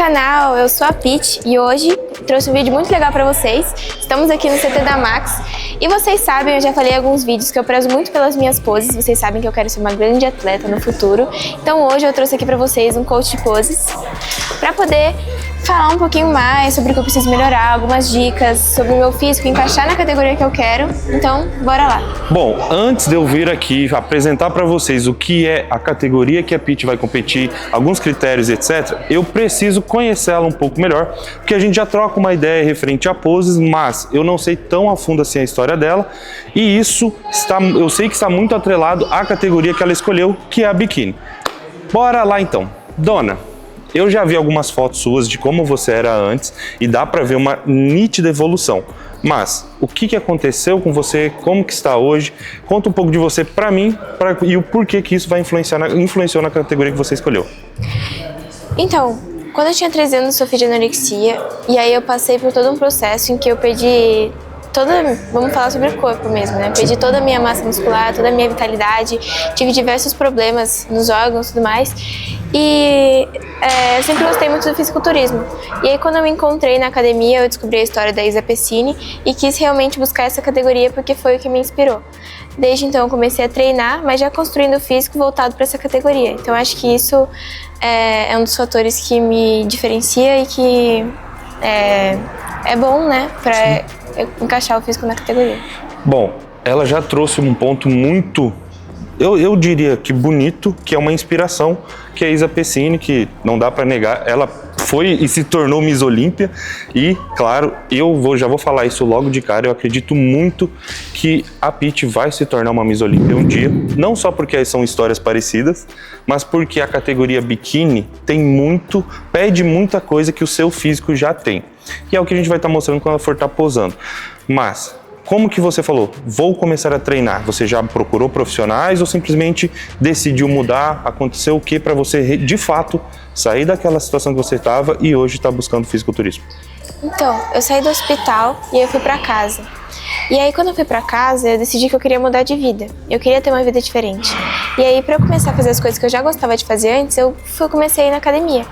canal, eu sou a Pete e hoje trouxe um vídeo muito legal pra vocês. Estamos aqui no CT da Max e vocês sabem, eu já falei em alguns vídeos que eu prezo muito pelas minhas poses. Vocês sabem que eu quero ser uma grande atleta no futuro. Então hoje eu trouxe aqui pra vocês um coach de poses pra poder falar um pouquinho mais sobre o que eu preciso melhorar, algumas dicas sobre o meu físico, encaixar na categoria que eu quero. Então, bora lá! Bom, antes de eu vir aqui apresentar para vocês o que é a categoria que a Pete vai competir, alguns critérios, etc., eu preciso conhecê-la um pouco melhor, porque a gente já troca uma ideia referente a poses, mas eu não sei tão a fundo assim a história dela, e isso eu sei que está muito atrelado à categoria que ela escolheu, que é a biquíni. Bora lá então. Dona, eu já vi algumas fotos suas de como você era antes e dá para ver uma nítida evolução. Mas o que aconteceu com você, como que está hoje? Conta um pouco de você para mim e o porquê que isso vai influenciou na categoria que você escolheu. Então, quando eu tinha 13 anos, eu sofri de anorexia e aí eu passei por todo um processo em que eu perdi vamos falar sobre o corpo mesmo, né? Perdi toda a minha massa muscular, toda a minha vitalidade, tive diversos problemas nos órgãos e tudo mais. E eu sempre gostei muito do fisiculturismo. E aí quando eu me encontrei na academia, eu descobri a história da Isa Pecini e quis realmente buscar essa categoria porque foi o que me inspirou. Desde então eu comecei a treinar, mas já construindo o físico voltado para essa categoria. Então acho que isso é um dos fatores que me diferencia e que é bom, né, para encaixar o físico na categoria. Bom, ela já trouxe um ponto muito, eu diria que bonito, que é uma inspiração, que é a Isa Pecini, que não dá para negar, ela foi e se tornou Miss Olímpia e, claro, já vou falar isso logo de cara, eu acredito muito que a Pete vai se tornar uma Miss Olímpia um dia, não só porque são histórias parecidas, mas porque a categoria biquíni pede muita coisa que o seu físico já tem. E é o que a gente vai estar mostrando quando ela for estar posando. Mas, como que você falou? Vou começar a treinar. Você já procurou profissionais ou simplesmente decidiu mudar? Aconteceu o que para você, de fato, sair daquela situação que você estava e hoje está buscando fisiculturismo? Então, eu saí do hospital e eu fui para casa. E aí, quando eu fui pra casa, eu decidi que eu queria mudar de vida. Eu queria ter uma vida diferente. E aí, pra eu começar a fazer as coisas que eu já gostava de fazer antes, comecei a ir na academia.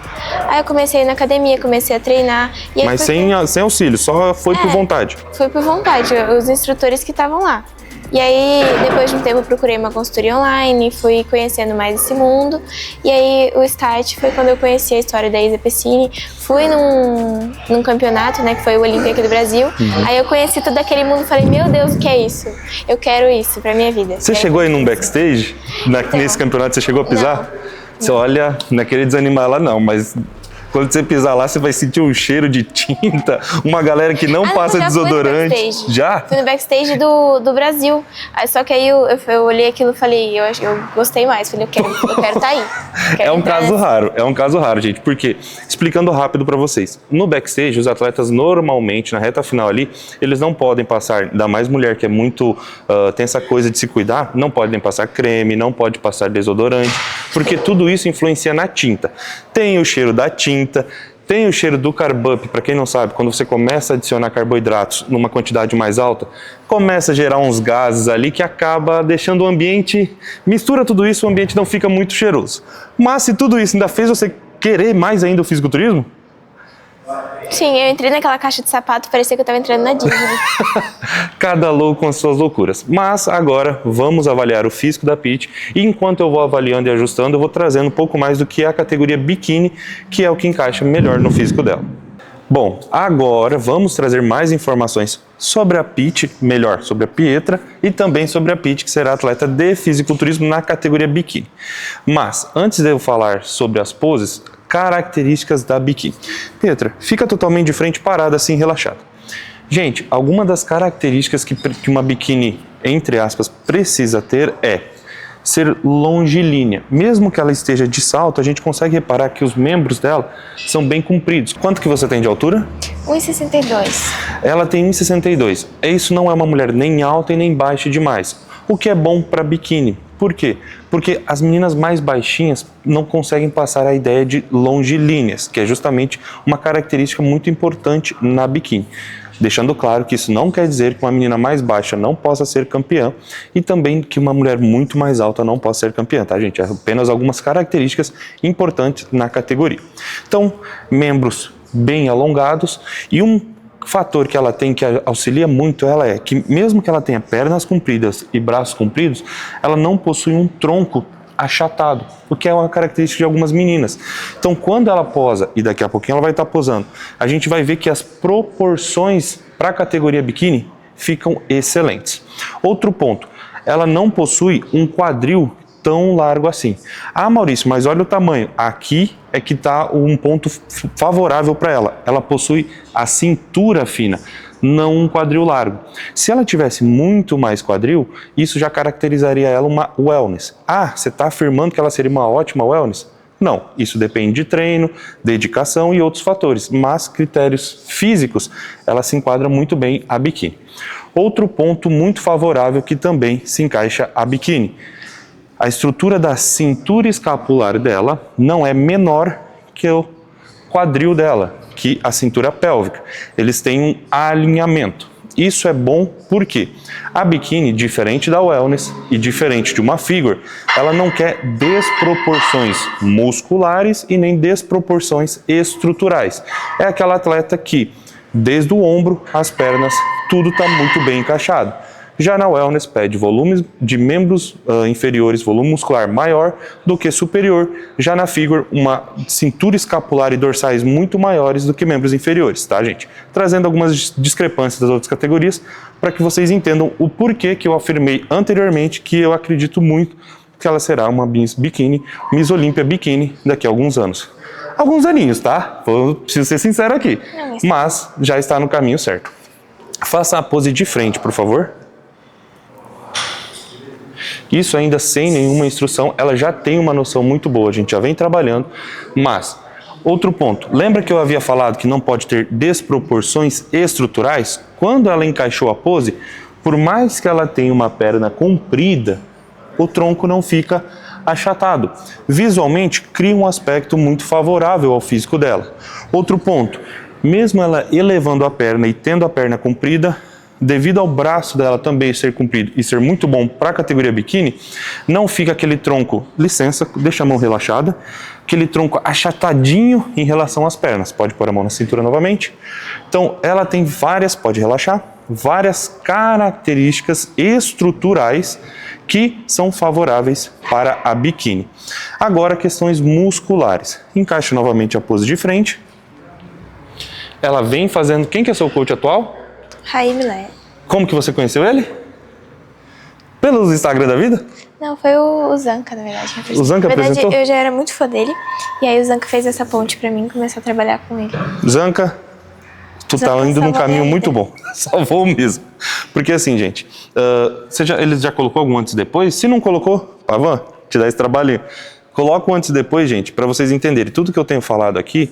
Aí eu comecei a ir na academia, comecei a treinar. E aí mas sem auxílio, só foi por vontade? Foi por vontade, os instrutores que estavam lá. E aí, depois de um tempo, eu procurei uma consultoria online, fui conhecendo mais esse mundo. E aí, o start foi quando eu conheci a história da Isa Pecini. Fui num campeonato, né, que foi o Olímpia aqui do Brasil. Aí eu conheci todo aquele mundo e falei, meu Deus, o que é isso? Eu quero isso pra minha vida. Você chegou aí num backstage? Nesse campeonato, você chegou a pisar? Não. Você olha, não é querer desanimar lá não, mas quando você pisar lá, você vai sentir um cheiro de tinta, uma galera que não passa desodorante. Já? Fui no backstage do Brasil. Só que aí eu olhei aquilo e falei, eu gostei mais. Falei, eu quero estar aí. É um caso raro, gente. Porque, explicando rápido pra vocês, no backstage, os atletas normalmente, na reta final ali, eles não podem passar, ainda mais mulher que é muito, tem essa coisa de se cuidar, não podem passar creme, não pode passar desodorante, porque tudo isso influencia na tinta. Tem o cheiro da tinta, tem o cheiro do carb up, para quem não sabe, quando você começa a adicionar carboidratos numa quantidade mais alta, começa a gerar uns gases ali que acaba deixando o ambiente, mistura tudo isso, o ambiente não fica muito cheiroso. Mas se tudo isso ainda fez você querer mais ainda o fisiculturismo? Sim, eu entrei naquela caixa de sapato, parecia que eu estava entrando na Disney. Cada louco com as suas loucuras. Mas agora vamos avaliar o físico da Pete e enquanto eu vou avaliando e ajustando, eu vou trazendo um pouco mais do que é a categoria biquíni, que é o que encaixa melhor no físico dela. Bom, agora vamos trazer mais informações sobre a Pete, melhor, sobre a Pietra e também sobre a Pete, que será atleta de fisiculturismo na categoria biquíni. Mas, antes de eu falar sobre as poses, características da biquíni. Pietra, fica totalmente de frente, parada assim, relaxada. Gente, alguma das características que uma biquíni, entre aspas, precisa ter é ser longilínea. Mesmo que ela esteja de salto, a gente consegue reparar que os membros dela são bem compridos. Quanto que você tem de altura? 1,62. Ela tem 1,62. Isso não é uma mulher nem alta e nem baixa demais. O que é bom para biquíni. Por quê? Porque as meninas mais baixinhas não conseguem passar a ideia de longilíneas, que é justamente uma característica muito importante na biquíni. Deixando claro que isso não quer dizer que uma menina mais baixa não possa ser campeã e também que uma mulher muito mais alta não possa ser campeã, tá, gente? É apenas algumas características importantes na categoria. Então, membros bem alongados e um fator que ela tem que auxilia muito ela é que mesmo que ela tenha pernas compridas e braços compridos, ela não possui um tronco achatado, o que é uma característica de algumas meninas. Então, quando ela posa, e daqui a pouquinho ela vai estar posando, a gente vai ver que as proporções para a categoria biquíni ficam excelentes. Outro ponto, ela não possui um quadril tão largo assim. Ah, Maurício, mas olha o tamanho. Aqui é que está um ponto favorável para ela. Ela possui a cintura fina, não um quadril largo. Se ela tivesse muito mais quadril, isso já caracterizaria ela uma wellness. Ah, você está afirmando que ela seria uma ótima wellness? Não, isso depende de treino, dedicação e outros fatores, mas critérios físicos, ela se enquadra muito bem a biquíni. Outro ponto muito favorável que também se encaixa a biquíni. A estrutura da cintura escapular dela não é menor que o quadril dela, que a cintura pélvica. Eles têm um alinhamento. Isso é bom porque a biquíni, diferente da wellness e diferente de uma figure, ela não quer desproporções musculares e nem desproporções estruturais. É aquela atleta que, desde o ombro às pernas, tudo está muito bem encaixado. Já na wellness pede volumes de membros inferiores, volume muscular maior do que superior. Já na figure, uma cintura escapular e dorsais muito maiores do que membros inferiores, tá, gente? Trazendo algumas discrepâncias das outras categorias para que vocês entendam o porquê que eu afirmei anteriormente que eu acredito muito que ela será uma Miss Bikini, Miss Olímpia Bikini daqui a alguns anos. Alguns aninhos, tá? Preciso ser sincero aqui. Mas já está no caminho certo. Faça a pose de frente, por favor. Isso ainda sem nenhuma instrução, ela já tem uma noção muito boa, a gente já vem trabalhando, mas, outro ponto, lembra que eu havia falado que não pode ter desproporções estruturais? Quando ela encaixou a pose, por mais que ela tenha uma perna comprida, o tronco não fica achatado. Visualmente, cria um aspecto muito favorável ao físico dela. Outro ponto, mesmo ela elevando a perna e tendo a perna comprida, devido ao braço dela também ser comprido e ser muito bom para a categoria biquíni, não fica aquele tronco, licença, deixa a mão relaxada, aquele tronco achatadinho em relação às pernas. Pode pôr a mão na cintura novamente. Então, ela tem pode relaxar, várias características estruturais que são favoráveis para a biquíni. Agora, questões musculares. Encaixe novamente a pose de frente. Ela vem fazendo... Quem que é seu coach atual? Raí Milé. Como que você conheceu ele? Pelos Instagram da vida? Não, foi o Zanca, na verdade. O Zanca apresentou? Eu já era muito fã dele. E aí o Zanca fez essa ponte pra mim e começou a trabalhar com ele. Zanca, tu tá indo num caminho muito bom. Salvou mesmo. Porque assim, gente, ele já colocou algum antes e depois? Se não colocou, Pavan, te dá esse trabalhinho. Coloca o antes e depois, gente, pra vocês entenderem. Tudo que eu tenho falado aqui,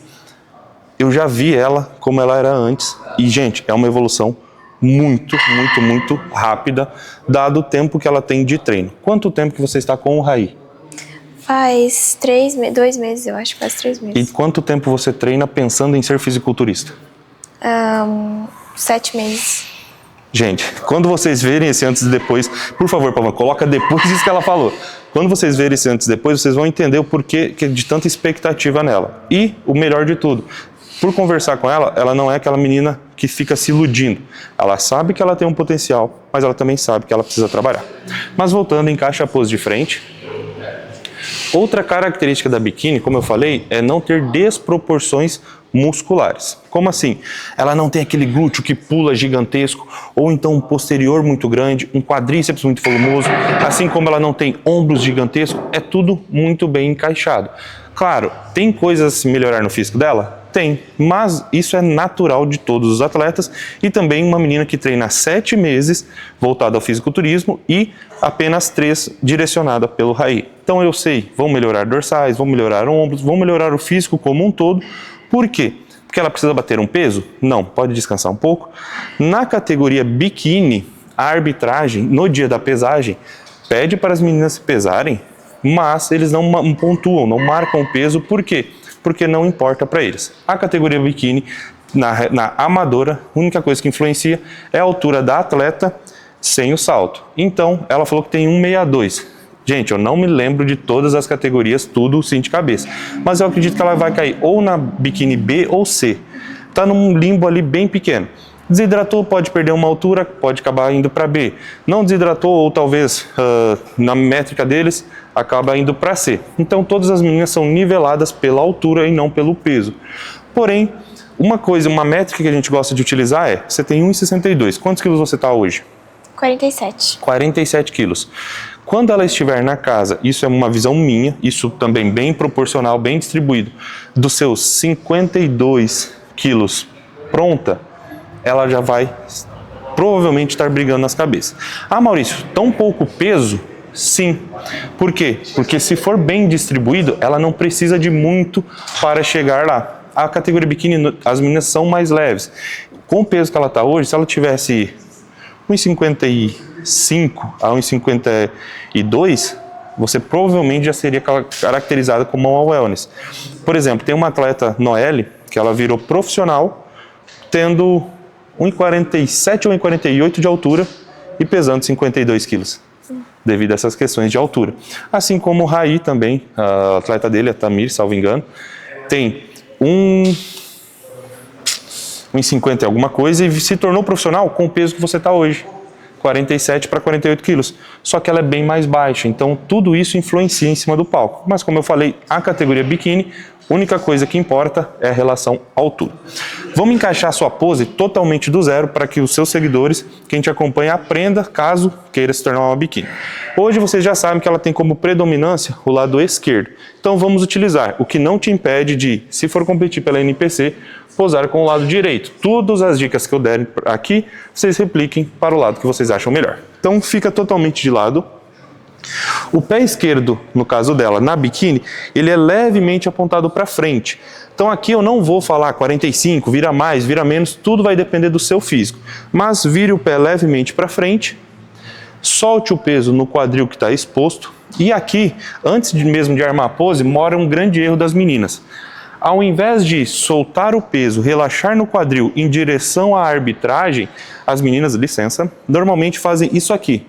eu já vi ela como ela era antes. E, gente, é uma evolução muito rápida, dado o tempo que ela tem de treino. Quanto tempo que você está com o Raí? Faz 2 meses, eu acho, faz 3 meses. E quanto tempo você treina pensando em ser fisiculturista? 7 meses. Gente, quando vocês verem esse antes e depois, por favor, Pavan, coloca depois isso que ela falou. Quando vocês verem esse antes e depois, vocês vão entender o porquê de tanta expectativa nela. E o melhor de tudo, por conversar com ela, ela não é aquela menina que fica se iludindo. Ela sabe que ela tem um potencial, mas ela também sabe que ela precisa trabalhar. Mas voltando, encaixa a pose de frente. Outra característica da biquíni, como eu falei, é não ter desproporções musculares. Como assim? Ela não tem aquele glúteo que pula gigantesco, ou então um posterior muito grande, um quadríceps muito volumoso, assim como ela não tem ombros gigantescos, é tudo muito bem encaixado. Claro, tem coisas a se melhorar no físico dela? Tem, mas isso é natural de todos os atletas e também uma menina que treina 7 meses voltada ao fisiculturismo e apenas 3 direcionada pelo Raí. Então eu sei, vão melhorar dorsais, vão melhorar ombros, vão melhorar o físico como um todo. Por quê? Porque ela precisa bater um peso? Não, pode descansar um pouco. Na categoria biquíni, a arbitragem, no dia da pesagem, pede para as meninas se pesarem, mas eles não pontuam, não marcam o peso. Por quê? Porque não importa para eles. A categoria biquíni Na amadora, a única coisa que influencia é a altura da atleta sem o salto. Então, ela falou que tem 1,62. Gente, eu não me lembro de todas as categorias, tudo sim de cabeça. Mas eu acredito que ela vai cair ou na biquíni B ou C. Tá num limbo ali bem pequeno. Desidratou, pode perder uma altura, pode acabar indo para B. Não desidratou, ou talvez na métrica deles, acaba indo para C. Então, todas as meninas são niveladas pela altura e não pelo peso. Porém, uma métrica que a gente gosta de utilizar é, você tem 1,62. Quantos quilos você está hoje? 47. 47 quilos. Quando ela estiver na casa, isso é uma visão minha, isso também bem proporcional, bem distribuído, dos seus 52 quilos pronta, ela já vai provavelmente estar brigando nas cabeças. Ah, Maurício, tão pouco peso? Sim. Por quê? Porque se for bem distribuído, ela não precisa de muito para chegar lá. A categoria biquíni, as meninas são mais leves. Com o peso que ela está hoje, se ela tivesse 1,55 a 1,52, você provavelmente já seria caracterizada como uma wellness. Por exemplo, tem uma atleta, Noelle, que ela virou profissional, tendo 1,47 ou 1,48 de altura e pesando 52 quilos, devido a essas questões de altura. Assim como o Raí também, a atleta dele, a Tamir, salvo engano, tem 1,50 e alguma coisa e se tornou profissional com o peso que você está hoje, 47 para 48 quilos. Só que ela é bem mais baixa, então tudo isso influencia em cima do palco. Mas como eu falei, a categoria biquíni, a única coisa que importa é a relação altura. Vamos encaixar a sua pose totalmente do zero para que os seus seguidores, quem te acompanha, aprenda caso queira se tornar uma biquíni. Hoje vocês já sabem que ela tem como predominância o lado esquerdo. Então vamos utilizar, o que não te impede de, se for competir pela NPC, posar com o lado direito. Todas as dicas que eu der aqui, vocês repliquem para o lado que vocês acham melhor. Então fica totalmente de lado. O pé esquerdo, no caso dela, na biquíni, ele é levemente apontado para frente. Então aqui eu não vou falar 45, vira mais, vira menos, tudo vai depender do seu físico. Mas vire o pé levemente para frente, solte o peso no quadril que está exposto. E aqui, antes mesmo de armar a pose, mora um grande erro das meninas. Ao invés de soltar o peso, relaxar no quadril em direção à arbitragem, as meninas, licença, normalmente fazem isso aqui.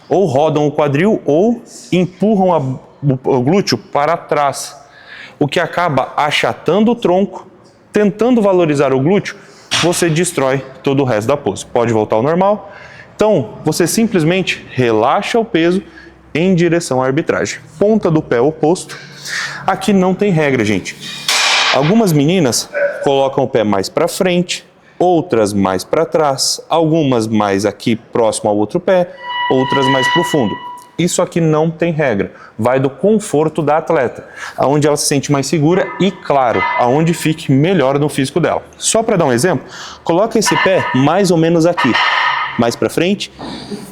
Ou rodam o quadril ou empurram o glúteo para trás, o que acaba achatando o tronco, tentando valorizar o glúteo, você destrói todo o resto da pose. Pode voltar ao normal. Então, você simplesmente relaxa o peso em direção à arbitragem. Ponta do pé oposto. Aqui não tem regra, gente. Algumas meninas colocam o pé mais para frente, outras mais para trás, algumas mais aqui próximo ao outro pé, outras mais para o fundo. Isso aqui não tem regra, vai do conforto da atleta, aonde ela se sente mais segura e, claro, aonde fique melhor no físico dela. Só para dar um exemplo, coloca esse pé mais ou menos aqui, mais para frente.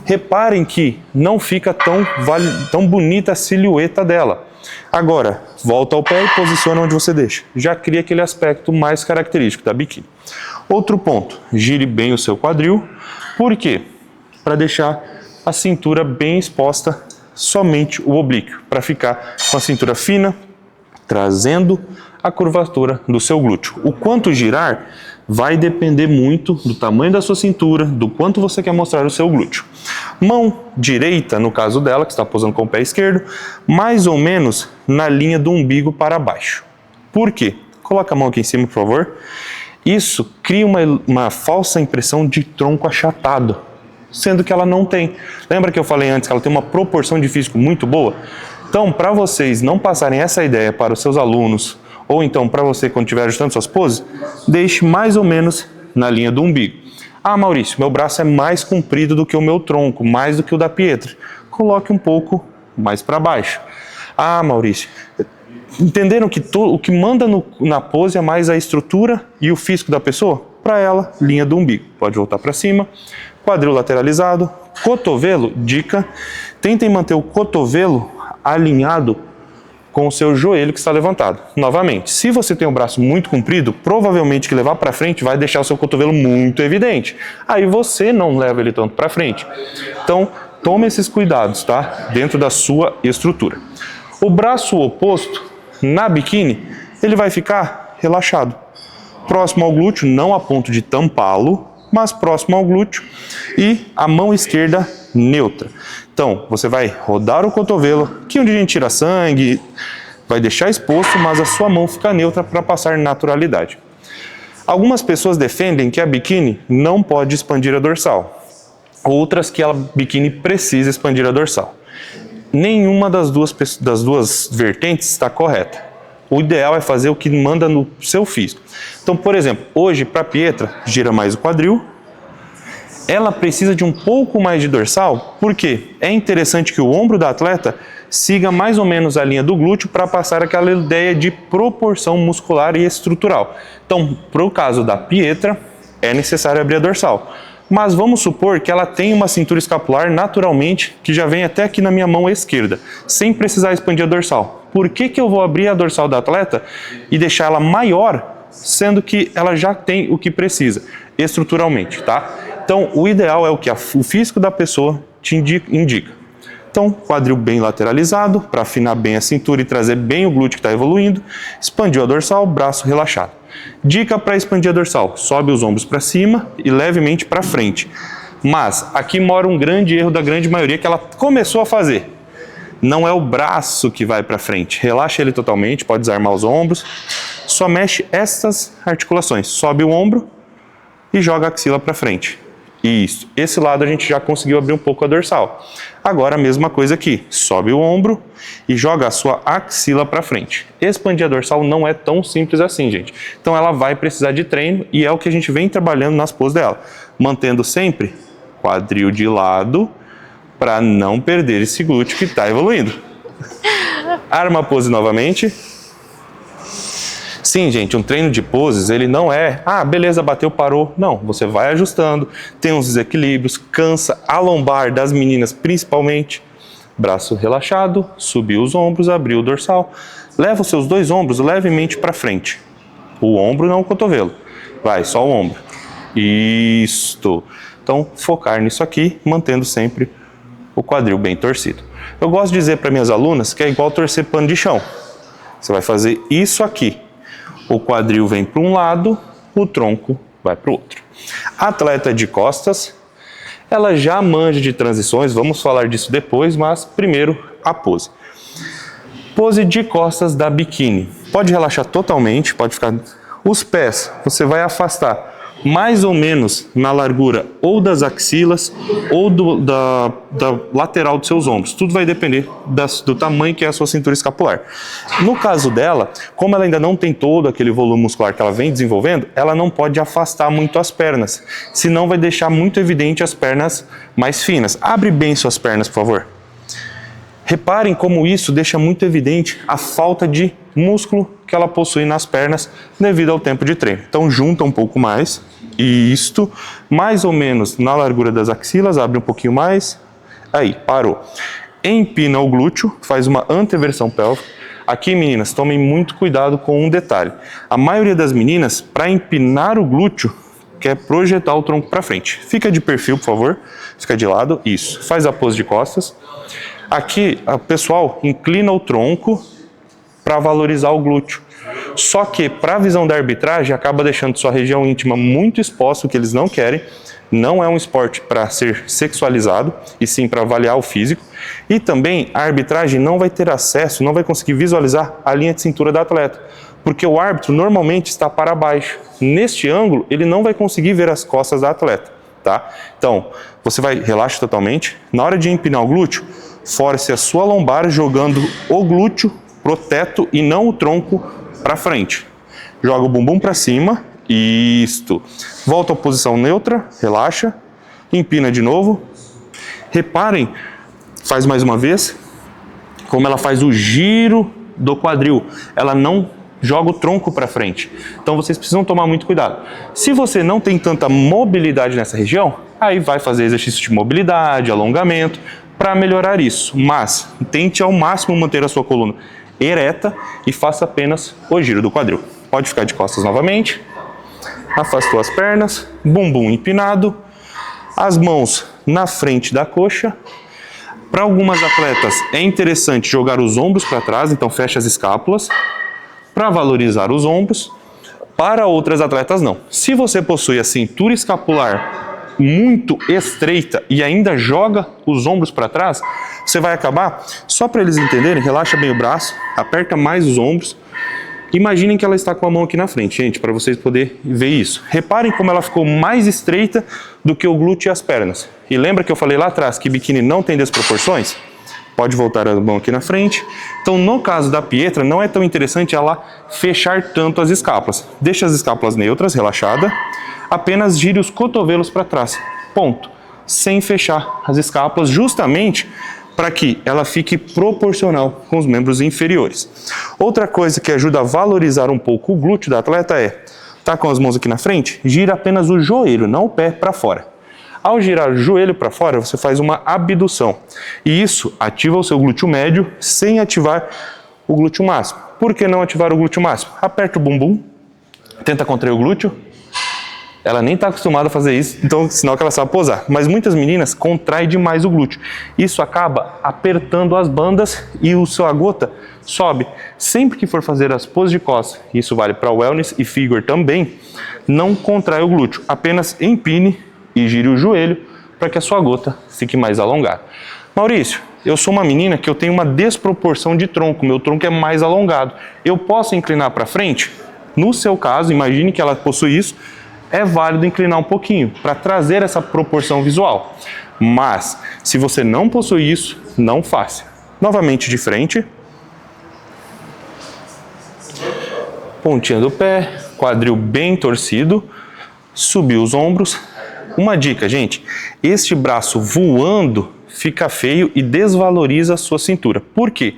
Reparem que não fica tão bonita a silhueta dela. Agora, volta ao pé e posiciona onde você deixa. Já cria aquele aspecto mais característico da biquíni. Outro ponto, gire bem o seu quadril. Por quê? Para deixar a cintura bem exposta, somente o oblíquo, para ficar com a cintura fina, trazendo a curvatura do seu glúteo. O quanto girar vai depender muito do tamanho da sua cintura, do quanto você quer mostrar o seu glúteo. Mão direita, no caso dela, que está posando com o pé esquerdo, mais ou menos na linha do umbigo para baixo. Por quê? Coloca a mão aqui em cima, por favor. Isso cria uma falsa impressão de tronco achatado, sendo que ela não tem. Lembra que eu falei antes que ela tem uma proporção de físico muito boa? Então, para vocês não passarem essa ideia para os seus alunos, ou então para você quando estiver ajustando suas poses, deixe mais ou menos na linha do umbigo. Ah, Maurício, meu braço é mais comprido do que o meu tronco, mais do que o da Pietra. Coloque um pouco mais para baixo. Ah, Maurício, entenderam que o que manda na pose é mais a estrutura e o físico da pessoa? Para ela, linha do umbigo. Pode voltar para cima. Quadril lateralizado. Cotovelo, dica, tentem manter o cotovelo alinhado com o seu joelho que está levantado. Novamente, se você tem o braço muito comprido, provavelmente que levar para frente vai deixar o seu cotovelo muito evidente. Aí você não leva ele tanto para frente. Então, tome esses cuidados, tá? Dentro da sua estrutura. O braço oposto, na biquíni, ele vai ficar relaxado. próximo ao glúteo, não a ponto de tampá-lo, mas próximo ao glúteo, e a mão esquerda neutra. Então, você vai rodar o cotovelo, aqui onde a gente tira sangue, vai deixar exposto, mas a sua mão fica neutra para passar naturalidade. Algumas pessoas defendem que a biquíni não pode expandir a dorsal, outras que a biquíni precisa expandir a dorsal. Nenhuma das duas vertentes está correta. O ideal é fazer o que manda no seu físico. Então, por exemplo, hoje para a Pietra, gira mais o quadril, ela precisa de um pouco mais de dorsal, porque é interessante que o ombro da atleta siga mais ou menos a linha do glúteo para passar aquela ideia de proporção muscular e estrutural. Então, para o caso da Pietra, é necessário abrir a dorsal. Mas vamos supor que ela tem uma cintura escapular naturalmente que já vem até aqui na minha mão esquerda, sem precisar expandir a dorsal. Por que eu vou abrir a dorsal da atleta e deixar ela maior, sendo que ela já tem o que precisa estruturalmente, tá? Então, o ideal é o que o físico da pessoa te indica. Então, quadril bem lateralizado, para afinar bem a cintura e trazer bem o glúteo que está evoluindo. Expandiu a dorsal, braço relaxado. Dica para expandir a dorsal: sobe os ombros para cima e levemente para frente. Mas aqui mora um grande erro da grande maioria que ela começou a fazer. Não é o braço que vai para frente. Relaxa ele totalmente, pode desarmar os ombros. Só mexe essas articulações. Sobe o ombro e joga a axila para frente. Isso. Esse lado a gente já conseguiu abrir um pouco a dorsal. Agora a mesma coisa aqui. Sobe o ombro e joga a sua axila para frente. Expandir a dorsal não é tão simples assim, gente. Então ela vai precisar de treino e é o que a gente vem trabalhando nas poses dela. Mantendo sempre quadril de lado para não perder esse glúteo que está evoluindo. Arma a pose novamente. Sim, gente, um treino de poses, ele não é, beleza, bateu, parou. Não, você vai ajustando, tem uns desequilíbrios, cansa a lombar das meninas principalmente. Braço relaxado, subiu os ombros, abriu o dorsal. Leva os seus dois ombros levemente para frente. O ombro, não o cotovelo. Vai, só o ombro. Isto. Então, focar nisso aqui, mantendo sempre o quadril bem torcido. Eu gosto de dizer para minhas alunas que é igual torcer pano de chão. Você vai fazer isso aqui. O quadril vem para um lado, o tronco vai para o outro. A atleta de costas, ela já manja de transições, vamos falar disso depois, mas primeiro a pose. Pose de costas da biquíni. Pode relaxar totalmente, pode ficar... Os pés, você vai afastar mais ou menos na largura ou das axilas ou da lateral dos seus ombros. Tudo vai depender do tamanho que é a sua cintura escapular. No caso dela, como ela ainda não tem todo aquele volume muscular que ela vem desenvolvendo, ela não pode afastar muito as pernas, senão vai deixar muito evidente as pernas mais finas. Abre bem suas pernas, por favor. Reparem como isso deixa muito evidente a falta de músculo que ela possui nas pernas devido ao tempo de treino. Então junta um pouco mais, isto, mais ou menos na largura das axilas, abre um pouquinho mais, aí, parou. Empina o glúteo, faz uma anteversão pélvica. Aqui, meninas, tomem muito cuidado com um detalhe. A maioria das meninas, para empinar o glúteo, quer projetar o tronco para frente. Fica de perfil, por favor, fica de lado, isso. Faz a pose de costas. Aqui, o pessoal inclina o tronco para valorizar o glúteo. Só que, para a visão da arbitragem, acaba deixando sua região íntima muito exposta, o que eles não querem. Não é um esporte para ser sexualizado, e sim para avaliar o físico. E também, a arbitragem não vai ter acesso, não vai conseguir visualizar a linha de cintura da atleta, porque o árbitro normalmente está para baixo. Neste ângulo, ele não vai conseguir ver as costas da atleta, tá? Então, você vai, relaxa totalmente. Na hora de empinar o glúteo, force a sua lombar jogando o glúteo pro teto e não o tronco para frente. Joga o bumbum para cima, isto. Volta à posição neutra, relaxa, empina de novo. Reparem, faz mais uma vez, como ela faz o giro do quadril. Ela não joga o tronco para frente. Então vocês precisam tomar muito cuidado. Se você não tem tanta mobilidade nessa região, aí vai fazer exercício de mobilidade, alongamento, para melhorar isso, mas tente ao máximo manter a sua coluna ereta e faça apenas o giro do quadril. Pode ficar de costas novamente, afastou as pernas, bumbum empinado, as mãos na frente da coxa. Para algumas atletas é interessante jogar os ombros para trás, então fecha as escápulas para valorizar os ombros. Para outras atletas, não. Se você possui a cintura escapular muito estreita e ainda joga os ombros para trás, você vai acabar, só para eles entenderem, relaxa bem o braço, aperta mais os ombros. Imaginem que ela está com a mão aqui na frente, gente, para vocês poderem ver isso. Reparem como ela ficou mais estreita do que o glúteo e as pernas. E lembra que eu falei lá atrás que biquíni não tem desproporções? Pode voltar a mão aqui na frente. Então, no caso da Pietra, não é tão interessante ela fechar tanto as escápulas. Deixa as escápulas neutras, relaxada. Apenas gire os cotovelos para trás. Ponto. Sem fechar as escápulas, justamente para que ela fique proporcional com os membros inferiores. Outra coisa que ajuda a valorizar um pouco o glúteo da atleta é, tá com as mãos aqui na frente, gira apenas o joelho, não o pé para fora. Ao girar o joelho para fora, você faz uma abdução. E isso ativa o seu glúteo médio sem ativar o glúteo máximo. Por que não ativar o glúteo máximo? Aperta o bumbum, tenta contrair o glúteo. Ela nem está acostumada a fazer isso, então sinal que ela sabe posar. Mas muitas meninas contraem demais o glúteo. Isso acaba apertando as bandas e a sua gota sobe. Sempre que for fazer as poses de costas, isso vale para wellness e figure também, não contrai o glúteo. Apenas empine e gire o joelho para que a sua gota fique mais alongada. Maurício, eu sou uma menina que eu tenho uma desproporção de tronco, meu tronco é mais alongado. Eu posso inclinar para frente? No seu caso, imagine que ela possui isso, é válido inclinar um pouquinho para trazer essa proporção visual. Mas, se você não possui isso, não faça. Novamente de frente. Pontinha do pé, quadril bem torcido, subiu os ombros. Uma dica, gente, este braço voando fica feio e desvaloriza a sua cintura. Por quê?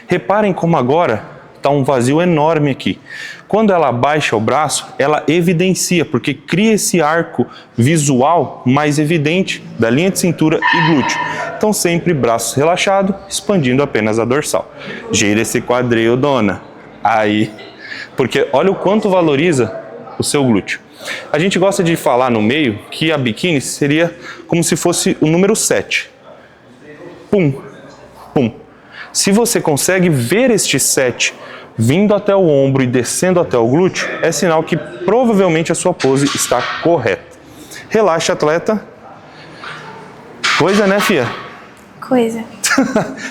Reparem como agora está um vazio enorme aqui. Quando ela abaixa o braço, ela evidencia, porque cria esse arco visual mais evidente da linha de cintura e glúteo. Então sempre braço relaxado, expandindo apenas a dorsal. Gira esse quadril, dona. Aí, porque olha o quanto valoriza o seu glúteo. A gente gosta de falar no meio que a biquíni seria como se fosse o número 7. Pum, pum. Se você consegue ver este 7 vindo até o ombro e descendo até o glúteo, é sinal que provavelmente a sua pose está correta. Relaxa, atleta. Coisa, né, fia? Coisa.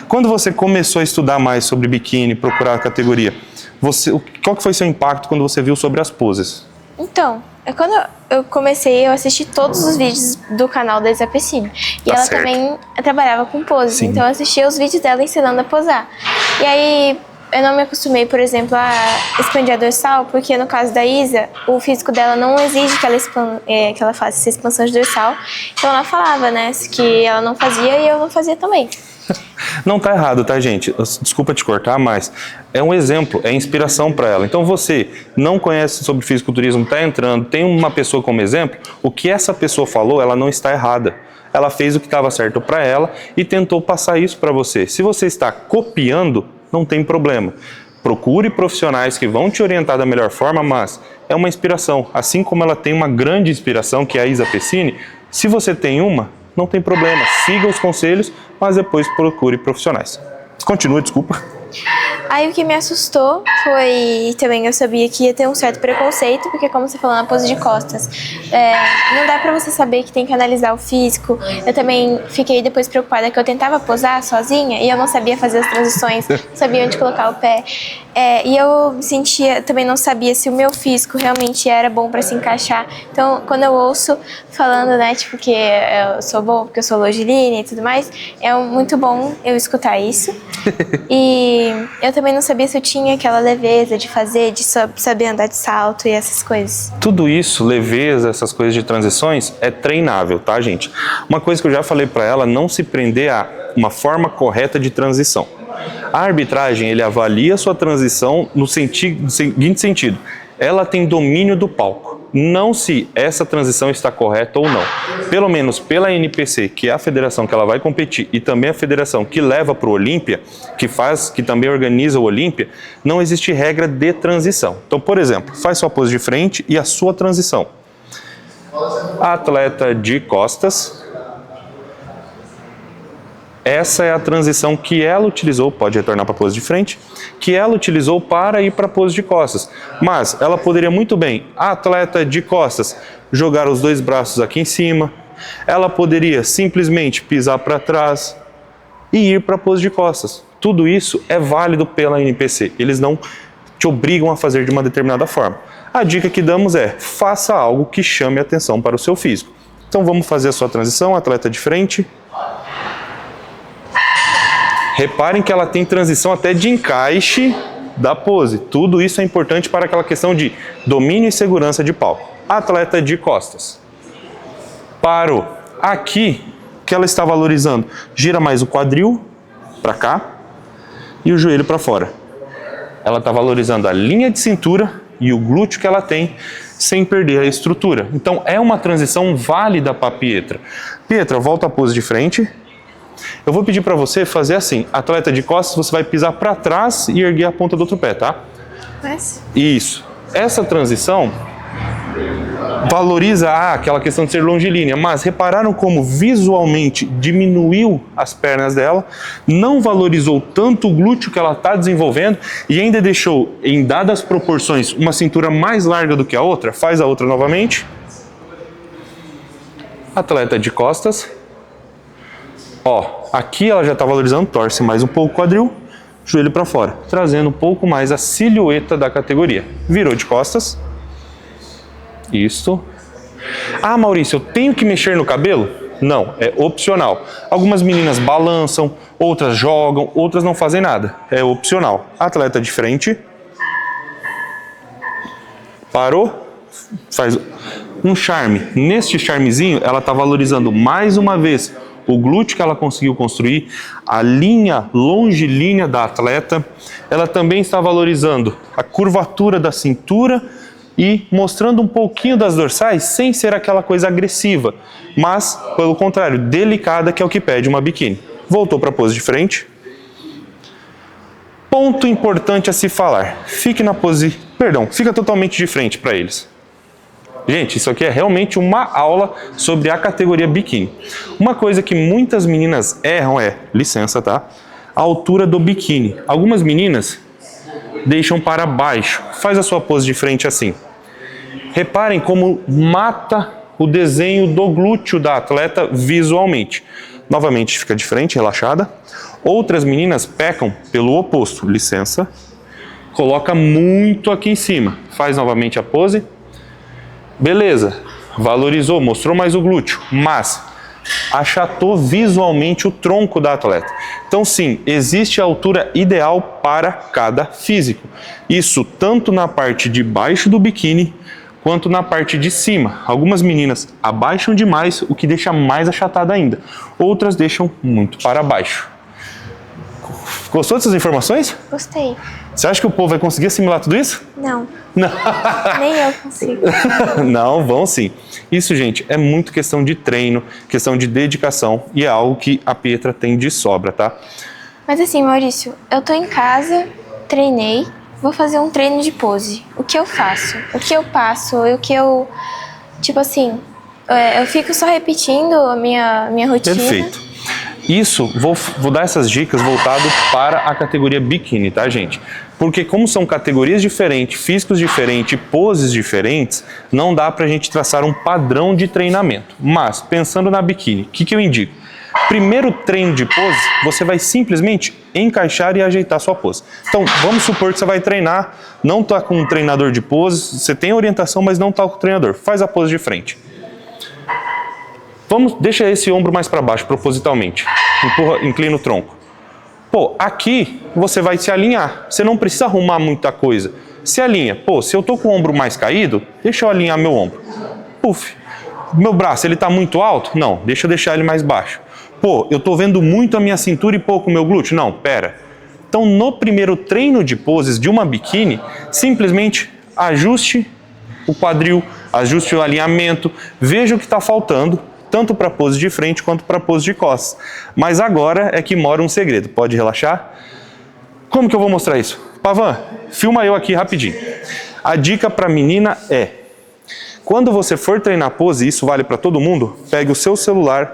Quando você começou a estudar mais sobre biquíni, procurar a categoria, qual que foi seu impacto quando você viu sobre as poses? Então, quando eu comecei, eu assisti todos os vídeos do canal da Isa Pecini. E ela certo. também trabalhava com poses, Sim. Então eu assistia os vídeos dela ensinando a posar. E aí, eu não me acostumei, por exemplo, a expandir a dorsal, porque no caso da Isa, o físico dela não exige que ela faça essa expansão de dorsal. Então ela falava, né, que ela não fazia e eu não fazia também. Não tá errado, tá, gente? Desculpa te cortar, mas é um exemplo, é inspiração para ela. Então você não conhece sobre fisiculturismo, tá entrando, tem uma pessoa como exemplo, o que essa pessoa falou, ela não está errada. Ela fez o que estava certo para ela e tentou passar isso para você. Se você está copiando, não tem problema. Procure profissionais que vão te orientar da melhor forma, mas é uma inspiração. Assim como ela tem uma grande inspiração, que é a Isa Pecini, se você tem uma, não tem problema. Siga os conselhos, mas depois procure profissionais. Continua, desculpa. Aí o que me assustou foi, também eu sabia que ia ter um certo preconceito, porque como você falou na pose de costas, não dá pra você saber que tem que analisar o físico. Eu também fiquei depois preocupada que eu tentava posar sozinha e eu não sabia fazer as transições, não sabia onde colocar o pé. E eu sentia, também não sabia se o meu físico realmente era bom pra se encaixar. Então, quando eu ouço falando, né, tipo, que eu sou bom porque eu sou longilínea e tudo mais, é muito bom eu escutar isso. E eu também não sabia se eu tinha aquela leveza de fazer, de saber andar de salto e essas coisas. Tudo isso, leveza, essas coisas de transições, é treinável, tá, gente? Uma coisa que eu já falei pra ela, não se prender a uma forma correta de transição. A arbitragem, ele avalia a sua transição no seguinte sentido. Ela tem domínio do palco. Não se essa transição está correta ou não. Pelo menos pela NPC, que é a federação que ela vai competir, e também a federação que leva para o Olímpia, que também organiza o Olímpia, não existe regra de transição. Então, por exemplo, faz sua pose de frente e a sua transição. Atleta de costas. essa é a transição que ela utilizou, pode retornar para a pose de frente, que ela utilizou para ir para a pose de costas. Mas ela poderia muito bem, a atleta de costas, jogar os dois braços aqui em cima, ela poderia simplesmente pisar para trás e ir para a pose de costas. Tudo isso é válido pela NPC, eles não te obrigam a fazer de uma determinada forma. A dica que damos é, faça algo que chame a atenção para o seu físico. Então vamos fazer a sua transição, atleta de frente. Reparem que ela tem transição até de encaixe da pose. Tudo isso é importante para aquela questão de domínio e segurança de palco. Atleta de costas. Parou. Aqui, o que ela está valorizando? Gira mais o quadril para cá e o joelho para fora. Ela está valorizando a linha de cintura e o glúteo que ela tem sem perder a estrutura. Então é uma transição válida para a Pietra. Pietra, volta à pose de frente. Eu vou pedir para você fazer assim, atleta de costas, você vai pisar para trás e erguer a ponta do outro pé, tá? Mas... Isso. Essa transição valoriza aquela questão de ser longilínea, mas repararam como visualmente diminuiu as pernas dela, não valorizou tanto o glúteo que ela está desenvolvendo e ainda deixou, em dadas proporções, uma cintura mais larga do que a outra. Faz a outra novamente. Atleta de costas. Ó, aqui ela já está valorizando, torce mais um pouco o quadril, joelho para fora, trazendo um pouco mais a silhueta da categoria. Virou de costas. Isso. Ah, Maurício, eu tenho que mexer no cabelo? Não, é opcional. Algumas meninas balançam, outras jogam, outras não fazem nada. É opcional. Atleta de frente. Parou. Faz um charme. Neste charmezinho, ela está valorizando mais uma vez o glúteo que ela conseguiu construir, a linha longilínea da atleta. Ela também está valorizando a curvatura da cintura e mostrando um pouquinho das dorsais sem ser aquela coisa agressiva, mas, pelo contrário, delicada, que é o que pede uma biquíni. Voltou para a pose de frente. Ponto importante a se falar. Fique na pose... fica totalmente de frente para eles. Gente, isso aqui é realmente uma aula sobre a categoria biquíni. Uma coisa que muitas meninas erram é, licença, tá? A altura do biquíni. Algumas meninas deixam para baixo. Faz a sua pose de frente assim. Reparem como mata o desenho do glúteo da atleta visualmente. Novamente, fica de frente, relaxada. Outras meninas pecam pelo oposto. Licença. Coloca muito aqui em cima. Faz novamente a pose. Beleza. Valorizou, mostrou mais o glúteo. Mas achatou visualmente o tronco da atleta. Então sim, existe a altura ideal para cada físico. Isso tanto na parte de baixo do biquíni, quanto na parte de cima. Algumas meninas abaixam demais, o que deixa mais achatada ainda. Outras deixam muito para baixo. Gostou dessas informações? Gostei. Você acha que o povo vai conseguir assimilar tudo isso? Não. Não. Nem eu consigo. Não, vão sim. Isso, gente, é muito questão de treino, questão de dedicação e é algo que a Pietra tem de sobra, tá? Mas assim, Maurício, eu tô em casa, treinei, vou fazer um treino de pose. O que eu faço? O que eu passo? O que eu... Tipo assim, eu fico só repetindo a minha rotina. Perfeito. Isso, vou dar essas dicas voltado para a categoria biquíni, tá, gente? Porque como são categorias diferentes, físicos diferentes, poses diferentes, não dá pra gente traçar um padrão de treinamento. Mas, pensando na biquíni, o que eu indico? Primeiro treino de pose, você vai simplesmente encaixar e ajeitar sua pose. Então, vamos supor que você vai treinar, não está com um treinador de pose, você tem orientação, mas não está com o treinador. Faz a pose de frente. Deixa esse ombro mais para baixo, propositalmente. Inclina o tronco. Pô, aqui você vai se alinhar. Você não precisa arrumar muita coisa. Se alinha. Pô, se eu tô com o ombro mais caído, deixa eu alinhar meu ombro. Puf. Meu braço, ele tá muito alto? Não, deixa eu deixar ele mais baixo. Pô, eu tô vendo muito a minha cintura e pouco o meu glúteo? Não, pera. Então, no primeiro treino de poses de uma biquíni, simplesmente ajuste o quadril, ajuste o alinhamento, veja o que está faltando, tanto para a pose de frente quanto para a pose de costas. Mas agora é que mora um segredo. Pode relaxar? Como que eu vou mostrar isso? Pavan, filma eu aqui rapidinho. A dica para a menina é, quando você for treinar pose, isso vale para todo mundo, pegue o seu celular,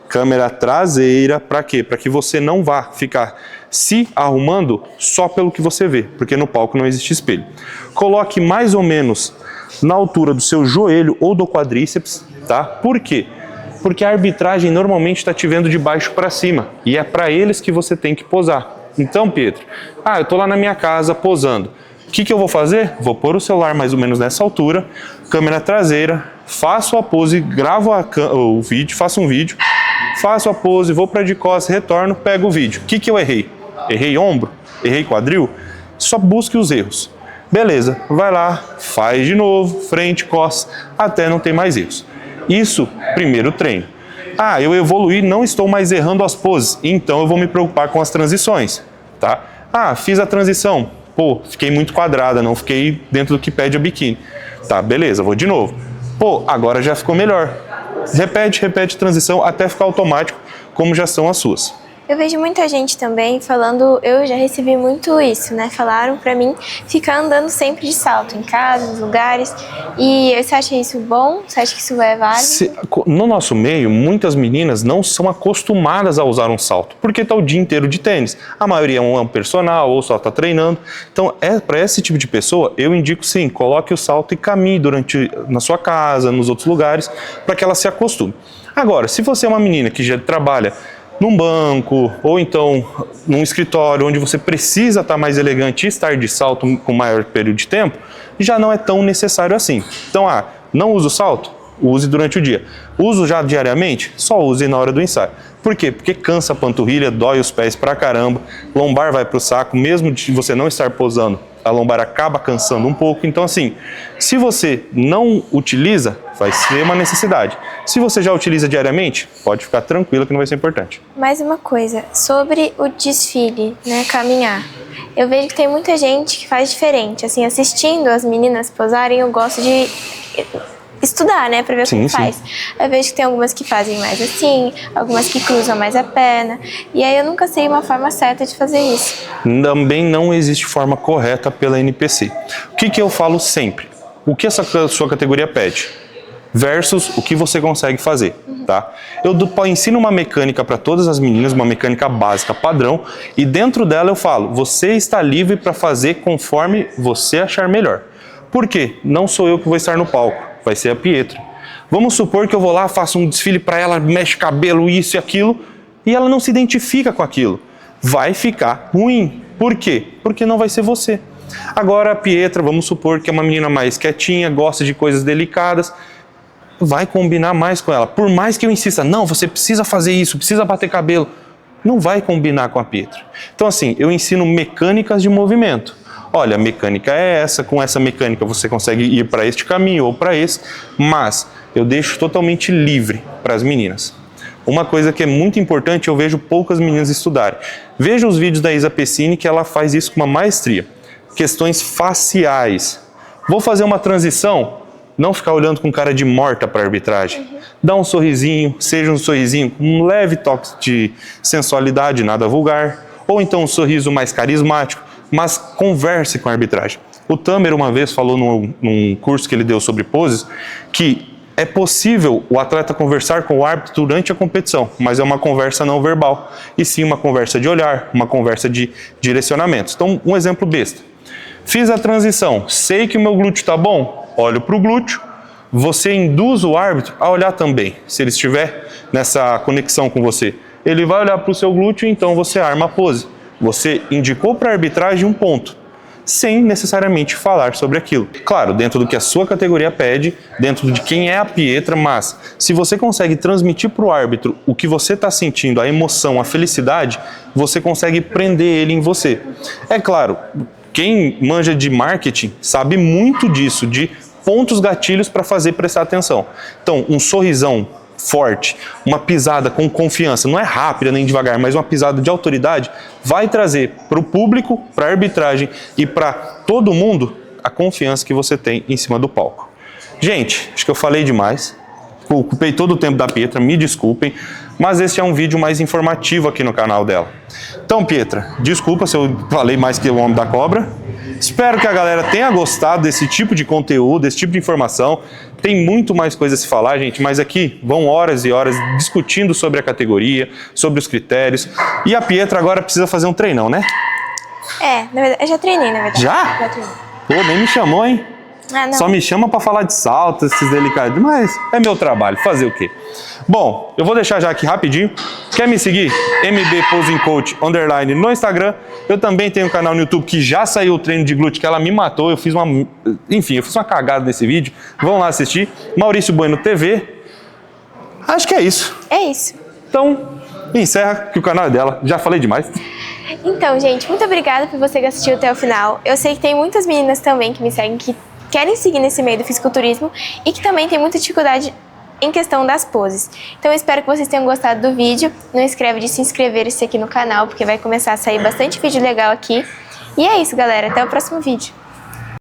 câmera traseira, para quê? Para que você não vá ficar se arrumando só pelo que você vê, porque no palco não existe espelho. Coloque mais ou menos na altura do seu joelho ou do quadríceps, tá? Por quê? Porque a arbitragem normalmente está te vendo de baixo para cima e é para eles que você tem que posar. Então, Pietro, eu tô lá na minha casa posando. O que eu vou fazer? Vou pôr o celular mais ou menos nessa altura, câmera traseira, faço a pose, gravo o vídeo, faço um vídeo, faço a pose, vou para de costas, retorno, pego o vídeo. O que eu errei? Errei ombro? Errei quadril? Só busque os erros. Beleza, vai lá, faz de novo, frente, costas, até não ter mais erros. Isso, primeiro treino. Eu evoluí, não estou mais errando as poses, então eu vou me preocupar com as transições, tá? Fiz a transição, fiquei muito quadrada, não fiquei dentro do que pede a biquíni. Tá, beleza, vou de novo. Agora já ficou melhor. Repete transição até ficar automático, como já são as suas. Eu vejo muita gente também falando, eu já recebi muito isso, né? Falaram pra mim ficar andando sempre de salto, em casa, nos lugares. E você acha isso bom? Você acha que isso é válido? No nosso meio, muitas meninas não são acostumadas a usar um salto, porque tá o dia inteiro de tênis. A maioria é um personal ou só tá treinando. Então, para esse tipo de pessoa, eu indico sim, coloque o salto e caminhe na sua casa, nos outros lugares, para que ela se acostume. Agora, se você é uma menina que já trabalha num banco, ou então num escritório onde você precisa estar mais elegante e estar de salto com maior período de tempo, já não é tão necessário assim. Então, não usa o salto? Use durante o dia. Uso já diariamente? Só use na hora do ensaio. Por quê? Porque cansa a panturrilha, dói os pés pra caramba, lombar vai pro saco, mesmo de você não estar posando, a lombar acaba cansando um pouco. Então, assim, se você não utiliza, vai ser uma necessidade. Se você já utiliza diariamente, pode ficar tranquilo que não vai ser importante. Mais uma coisa, sobre o desfile, né, caminhar. Eu vejo que tem muita gente que faz diferente. Assim, assistindo as meninas posarem, eu gosto de estudar, né, pra ver como faz. Eu vejo que tem algumas que fazem mais assim, algumas que cruzam mais a perna, e aí eu nunca sei uma forma certa de fazer isso. Também não existe forma correta pela NPC. O que eu falo sempre? O que essa sua categoria pede? Versus o que você consegue fazer, tá? Eu ensino uma mecânica para todas as meninas, uma mecânica básica, padrão, e dentro dela eu falo, você está livre para fazer conforme você achar melhor. Por quê? Não sou eu que vou estar no palco. Vai ser a Pietra. Vamos supor que eu vou lá, faço um desfile para ela, mexe cabelo, isso e aquilo, e ela não se identifica com aquilo. Vai ficar ruim. Por quê? Porque não vai ser você. Agora a Pietra, vamos supor que é uma menina mais quietinha, gosta de coisas delicadas, vai combinar mais com ela. Por mais que eu insista, não, você precisa fazer isso, precisa bater cabelo, não vai combinar com a Pietra. Então assim, eu ensino mecânicas de movimento. Olha, a mecânica é essa, com essa mecânica você consegue ir para este caminho ou para esse, mas eu deixo totalmente livre para as meninas. Uma coisa que é muito importante, eu vejo poucas meninas estudarem. Veja os vídeos da Isa Pessini, que ela faz isso com uma maestria. Questões faciais. Vou fazer uma transição, não ficar olhando com cara de morta para a arbitragem. Dá um sorrisinho, seja um sorrisinho com um leve toque de sensualidade, nada vulgar, ou então um sorriso mais carismático, mas converse com a arbitragem. O Tamer uma vez falou num curso que ele deu sobre poses, que é possível o atleta conversar com o árbitro durante a competição, mas é uma conversa não verbal, e sim uma conversa de olhar, uma conversa de direcionamentos. Então, um exemplo besta. Fiz a transição, sei que o meu glúteo está bom, olho para o glúteo, você induz o árbitro a olhar também, se ele estiver nessa conexão com você. Ele vai olhar para o seu glúteo, então você arma a pose. Você indicou para a arbitragem um ponto, sem necessariamente falar sobre aquilo. Claro, dentro do que a sua categoria pede, dentro de quem é a Pietra, mas se você consegue transmitir para o árbitro o que você está sentindo, a emoção, a felicidade, você consegue prender ele em você. É claro, quem manja de marketing sabe muito disso, de pontos gatilhos para fazer prestar atenção. Então, um sorrisão forte, uma pisada com confiança, não é rápida nem devagar, mas uma pisada de autoridade, vai trazer para o público, para a arbitragem e para todo mundo a confiança que você tem em cima do palco. Gente, acho que eu falei demais, ocupei todo o tempo da Pietra, me desculpem, mas esse é um vídeo mais informativo aqui no canal dela. Então, Pietra, desculpa se eu falei mais que o homem da cobra, Espero que a galera tenha gostado desse tipo de conteúdo, desse tipo de informação. Tem muito mais coisa a se falar, gente, mas aqui vão horas e horas discutindo sobre a categoria, sobre os critérios. E a Pietra agora precisa fazer um treinão, né? Na verdade, eu já treinei, na verdade. Já? Já treinei. Pô, nem me chamou, hein? Ah, não. Só me chama pra falar de salto, esses delicados. Mas é meu trabalho, fazer o quê? Bom, eu vou deixar já aqui rapidinho. Quer me seguir? MB Posing Coach _ no Instagram. Eu também tenho um canal no YouTube que já saiu o treino de glúteo, que ela me matou. Eu fiz uma cagada nesse vídeo. Vão lá assistir. Maurício Bueno TV. Acho que é isso. É isso. Então, encerra que o canal é dela. Já falei demais. Então, gente, muito obrigada por você que assistiu até o final. Eu sei que tem muitas meninas também que me seguem, que querem seguir nesse meio do fisiculturismo e que também tem muita dificuldade em questão das poses. Então eu espero que vocês tenham gostado do vídeo. Não esquece de se inscrever aqui no canal, porque vai começar a sair bastante vídeo legal aqui. E é isso, galera. Até o próximo vídeo.